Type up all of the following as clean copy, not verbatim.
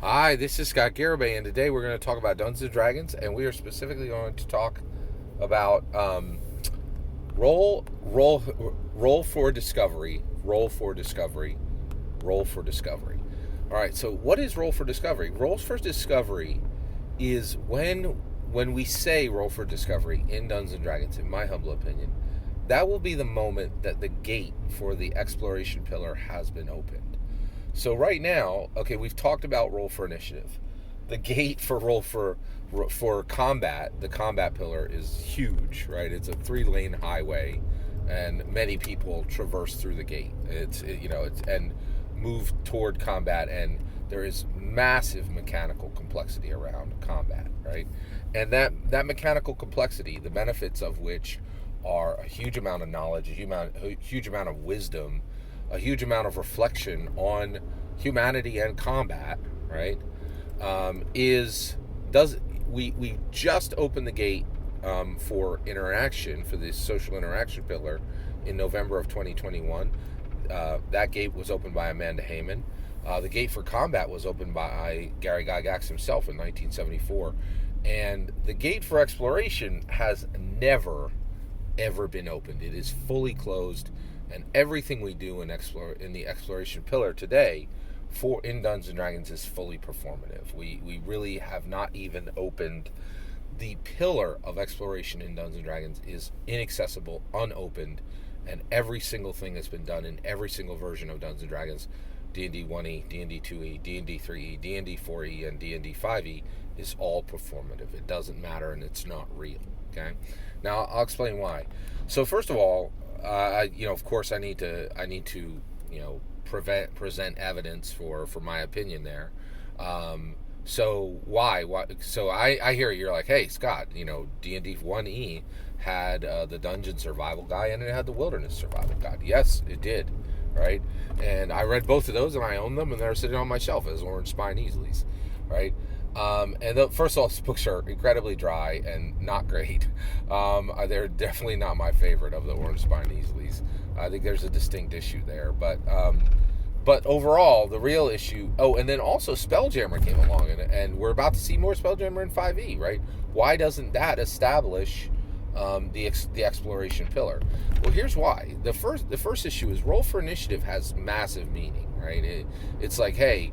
Hi, this is Scott Garibay, and today we're going to talk about Dungeons and Dragons, and we are specifically going to talk about roll, roll, roll for discovery, roll for discovery, roll for discovery. All right. So, what is roll for discovery? Rolls for discovery is when we say roll for discovery in Dungeons and Dragons. In my humble opinion, that will be the moment that the gate for the exploration pillar has been opened. So right now, okay, we've talked about roll for initiative. The gate for roll for combat, the combat pillar is huge, right? It's a 3-lane highway, and many people traverse through the gate. It's and move toward combat, and there is massive mechanical complexity around combat, right? And that mechanical complexity, the benefits of which are a huge amount of knowledge, a huge amount of wisdom, a huge amount of reflection on humanity and combat, right? Is does we just opened the gate for interaction, for this social interaction pillar in November of 2021. That gate was opened by Amanda Heyman. The gate for combat was opened by Gary Gygax himself in 1974, and the gate for exploration has never ever been opened. It is fully closed, and everything we do in the exploration pillar today for in Dungeons and Dragons is fully performative. We really have not even opened the pillar of exploration in Dungeons and Dragons is inaccessible, unopened, and every single thing that's been done in every single version of Dungeons and Dragons, D&D 1E, D&D 2E, D&D 3E, D&D 4E, and D&D 5E, is all performative. It doesn't matter, and it's not real. Okay, now I'll explain why. So first of all, of course, I need to, present evidence for my opinion there. So why? So I hear you're like, hey Scott, D&D 1E had the dungeon survival guide and it had the wilderness survival guide. Yes, it did, right? And I read both of those and I own them, and they're sitting on my shelf as Orange Spine Easleys, right? First of all, these books are incredibly dry and not great. They're definitely not my favorite of the Orange Spine Easleys. I think there's a distinct issue there, but overall, the real issue. Oh, and then also Spelljammer came along, and we're about to see more Spelljammer in 5e, right? Why doesn't that establish the exploration pillar? Well, here's why. The first issue is roll for initiative has massive meaning, right? It's like, hey,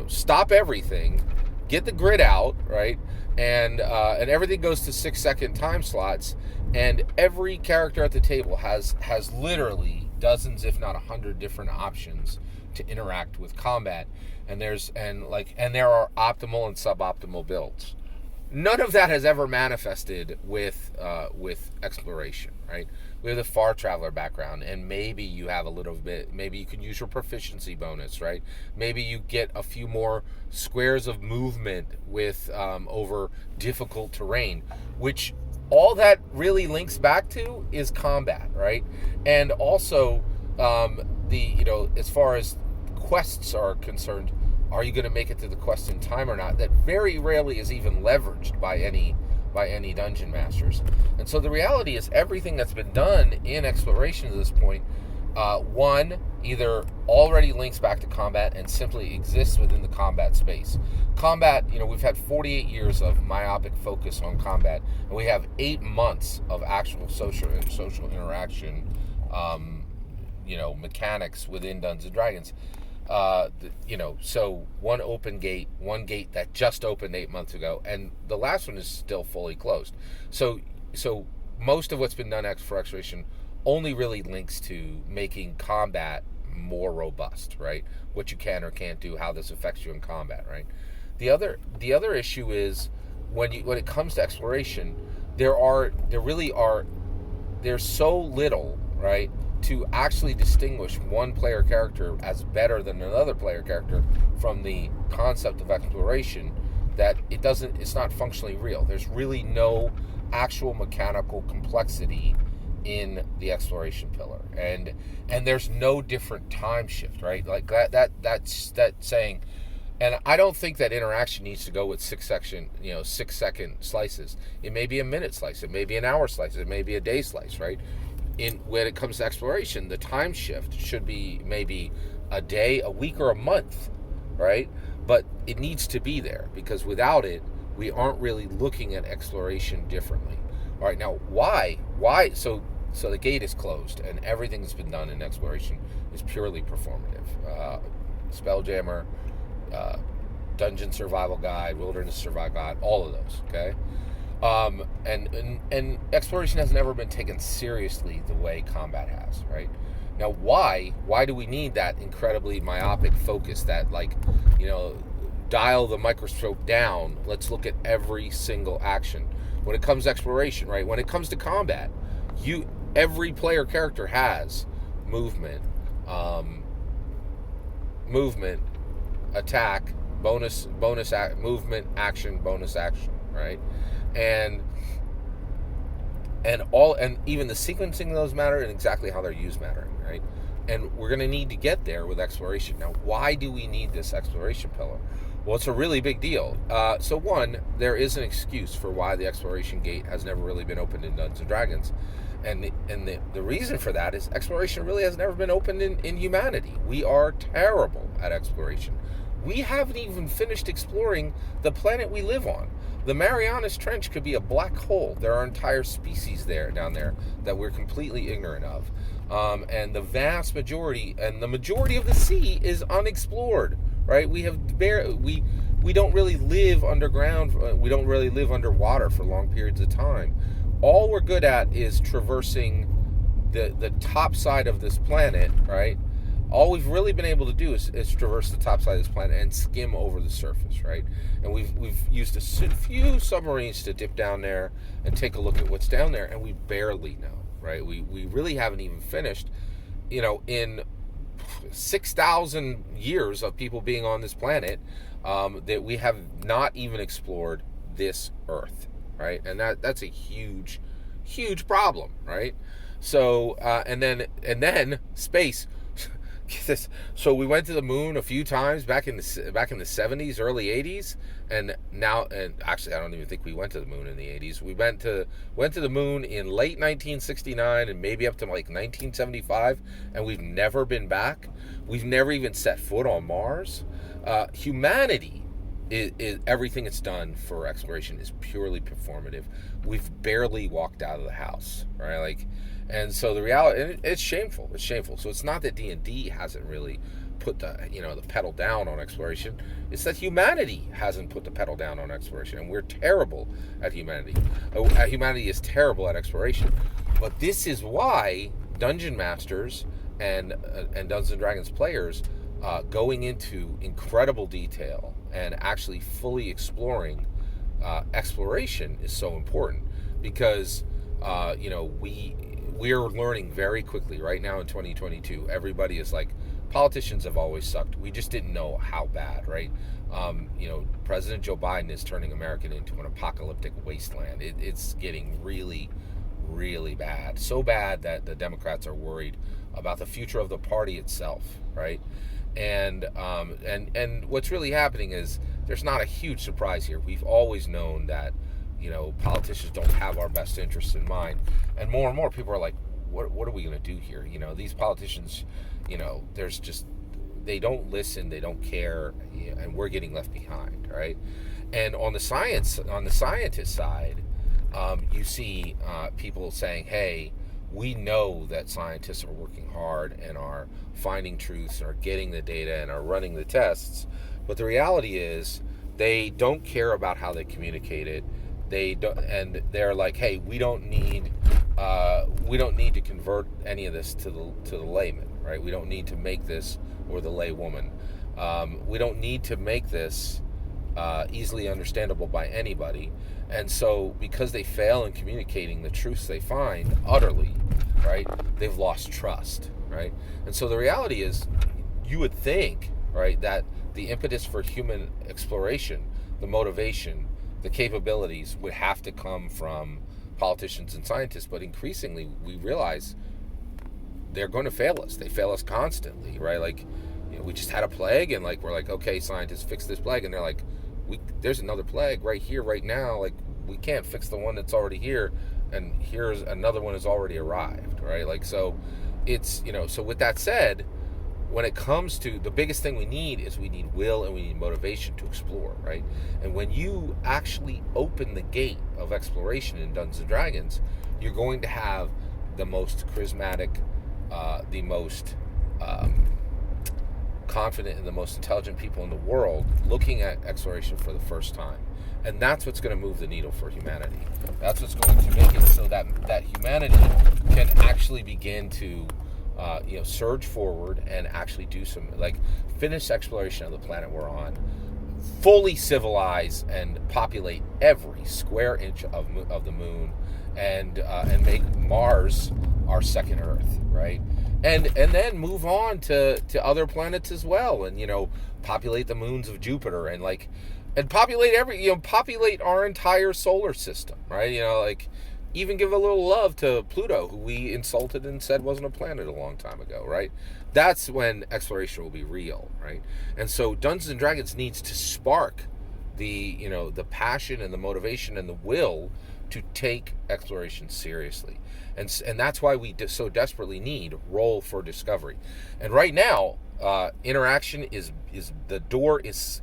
stop everything, get the grid out, right? And everything goes to 6-second time slots, and every character at the table has literally dozens, if not 100, different options to interact with combat, and there are optimal and suboptimal builds. None of that has ever manifested with exploration, right? We have the far traveler background, and maybe you have a little bit. Maybe you can use your proficiency bonus, right? Maybe you get a few more squares of movement with over difficult terrain, which all that really links back to is combat, right? And also as far as quests are concerned, are you going to make it to the quest in time or not? That very rarely is even leveraged by any dungeon masters. And so the reality is everything that's been done in exploration to this point, one, either already links back to combat and simply exists within the combat space. Combat, we've had 48 years of myopic focus on combat, and we have 8 months of actual social interaction, mechanics within Dungeons and Dragons. So one gate that just opened 8 months ago, and the last one is still fully closed. So most of what's been done for exploration only really links to making combat more robust, right? What you can or can't do, how this affects you in combat, right? The other issue is when it comes to exploration, there's so little, right, to actually distinguish one player character as better than another player character from the concept of exploration that it's not functionally real. There's really no actual mechanical complexity in the exploration pillar, and there's no different time shift, right? Like that's saying. And I don't think that interaction needs to go with 6-second slices. It may be a minute slice, it may be an hour slice, it may be a day slice, right? When it comes to exploration, the time shift should be maybe a day, a week, or a month, right? but it needs to be there, because without it, we aren't really looking at exploration differently. All right, now why? So the gate is closed, and everything that's been done in exploration is purely performative. Spelljammer, uh, Dungeon Survival Guide, Wilderness Survival Guide, all of those. Okay, and exploration has never been taken seriously the way combat has. Right now, why do we need that incredibly myopic focus? That, like, you know, dial the microscope down. Let's look at every single action. When it comes to exploration, right? When it comes to combat, every player character has movement, movement, attack, movement, action, bonus action, right? And even the sequencing of those matter, and exactly how they're used mattering, right? And we're going to need to get there with exploration. Now, why do we need this exploration pillar? Well, it's a really big deal. So one, there is an excuse for why the exploration gate has never really been opened in Dungeons and Dragons. And the reason for that is exploration really has never been opened in humanity. We are terrible at exploration. We haven't even finished exploring the planet we live on. The Marianas Trench could be a black hole. There are entire species down there that we're completely ignorant of. And the vast majority, and the majority of the sea is unexplored, right? We don't really live underground. We don't really live underwater for long periods of time. All we're good at is traversing the top side of this planet, right? All we've really been able to do is traverse the top side of this planet and skim over the surface, right? And we've used a few submarines to dip down there and take a look at what's down there, and we barely know, right? We really haven't even finished, in 6,000 years of people being on this planet, that we have not even explored this Earth, right? And that's a huge problem, right? So and then space. So we went to the moon a few times back in the 70s, early 80s, and actually I don't even think we went to the moon in the 80s. We went to the moon in late 1969 and maybe up to like 1975, and we've never been back. We've never even set foot on Mars. Humanity is everything it's done for exploration is purely performative. We've barely walked out of the house, right? And so the reality, and it's shameful. It's shameful. So it's not that D&D hasn't really put the pedal down on exploration. It's that humanity hasn't put the pedal down on exploration, and we're terrible at humanity. Humanity is terrible at exploration. But this is why Dungeon Masters and Dungeons and Dragons players going into incredible detail and actually fully exploring exploration is so important, because we're learning very quickly right now in 2022. Everybody is like, politicians have always sucked. We just didn't know how bad, right? President Joe Biden is turning America into an apocalyptic wasteland. It's getting really, really bad. So bad that the Democrats are worried about the future of the party itself, right? And what's really happening is there's not a huge surprise here. We've always known that politicians don't have our best interests in mind, and more people are like, what are we going to do here? These politicians, they don't listen, they don't care, and we're getting left behind, right? And on the scientist side, you see people saying, hey, we know that scientists are working hard and are finding truths and are getting the data and are running the tests, but the reality is they don't care about how they communicate it. They don't, and they're like, hey, we don't need to convert any of this to the layman, right? We don't need to make this, or the laywoman. We don't need to make this easily understandable by anybody. And so, because they fail in communicating the truths they find utterly, right, they've lost trust, right? And so the reality is, you would think, right, that the impetus for human exploration, the motivation, the capabilities would have to come from politicians and scientists, but increasingly we realize they're going to fail us. They fail us constantly, right? We just had a plague, and we're like, okay, scientists, fix this plague, and they're like, there's another plague right here, right now. We can't fix the one that's already here, and here's another one has already arrived, right? So it's, so with that said, when it comes to the biggest thing we need is we need will and we need motivation to explore, right? And when you actually open the gate of exploration in Dungeons and Dragons, you're going to have the most charismatic, the most confident, and the most intelligent people in the world looking at exploration for the first time. And that's what's going to move the needle for humanity. That's what's going to make it so that humanity can actually begin to surge forward and actually do some, like, finish exploration of the planet we're on, fully civilize and populate every square inch of the moon, and make Mars our second Earth, right? And then move on to other planets as well, and populate the moons of Jupiter, and populate our entire solar system, right? Even give a little love to Pluto, who we insulted and said wasn't a planet a long time ago, right? That's when exploration will be real, right? And so Dungeons and Dragons needs to spark the passion and the motivation and the will to take exploration seriously. And that's why we so desperately need roll for discovery. And right now, interaction is the door is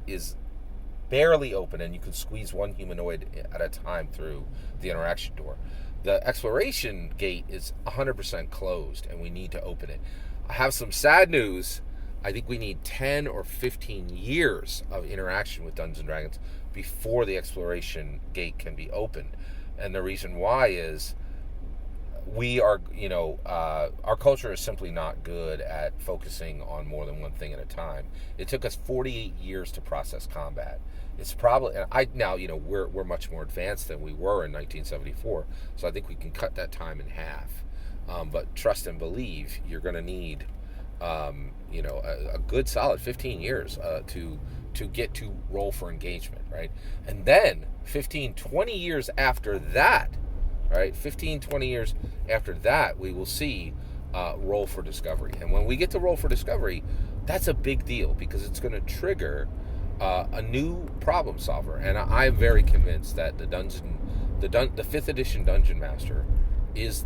barely open, and you can squeeze one humanoid at a time through the interaction door. The exploration gate is 100% closed, and we need to open it. I have some sad news. I think we need 10 or 15 years of interaction with Dungeons & Dragons before the exploration gate can be opened. And the reason why is we are, our culture is simply not good at focusing on more than one thing at a time. It took us 48 years to process combat. It's probably, we're much more advanced than we were in 1974, so I think we can cut that time in half. But trust and believe, you're going to need, a good solid 15 years to get to roll for engagement, right? And then 15, 20 years after that, right? 15, 20 years after that, we will see roll for discovery. And when we get to roll for discovery, that's a big deal, because it's going to trigger a new problem solver. And I'm very convinced that the 5th edition Dungeon Master is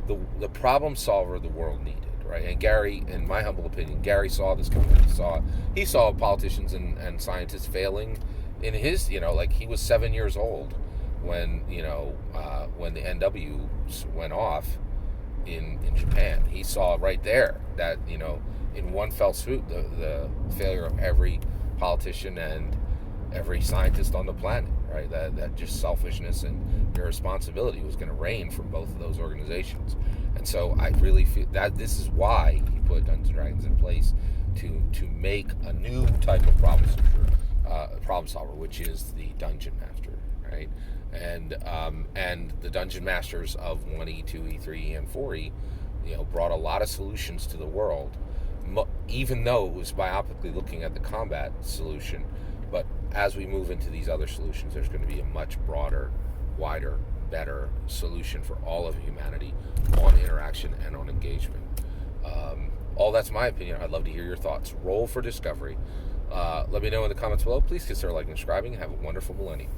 the problem solver the world needed, right? And Gary, in my humble opinion, Gary saw this coming. He saw politicians and scientists failing in his, he was 7 years old when the NW went off in Japan. He saw right there that, in one fell swoop, the failure of every politician and every scientist on the planet, right? That just selfishness and irresponsibility was going to reign from both of those organizations. And so I really feel that this is why he put Dungeons & Dragons in place to make a new type of problem solver, which is the Dungeon Master, right? And the Dungeon Masters of 1E, 2E, 3E, and 4E, brought a lot of solutions to the world, even though it was myopically looking at the combat solution. But as we move into these other solutions, there's going to be a much broader, wider, better solution for all of humanity on interaction and on engagement. All that's my opinion. I'd love to hear your thoughts. Roll for discovery. Let me know in the comments below. Please consider liking and subscribing, and have a wonderful millennium.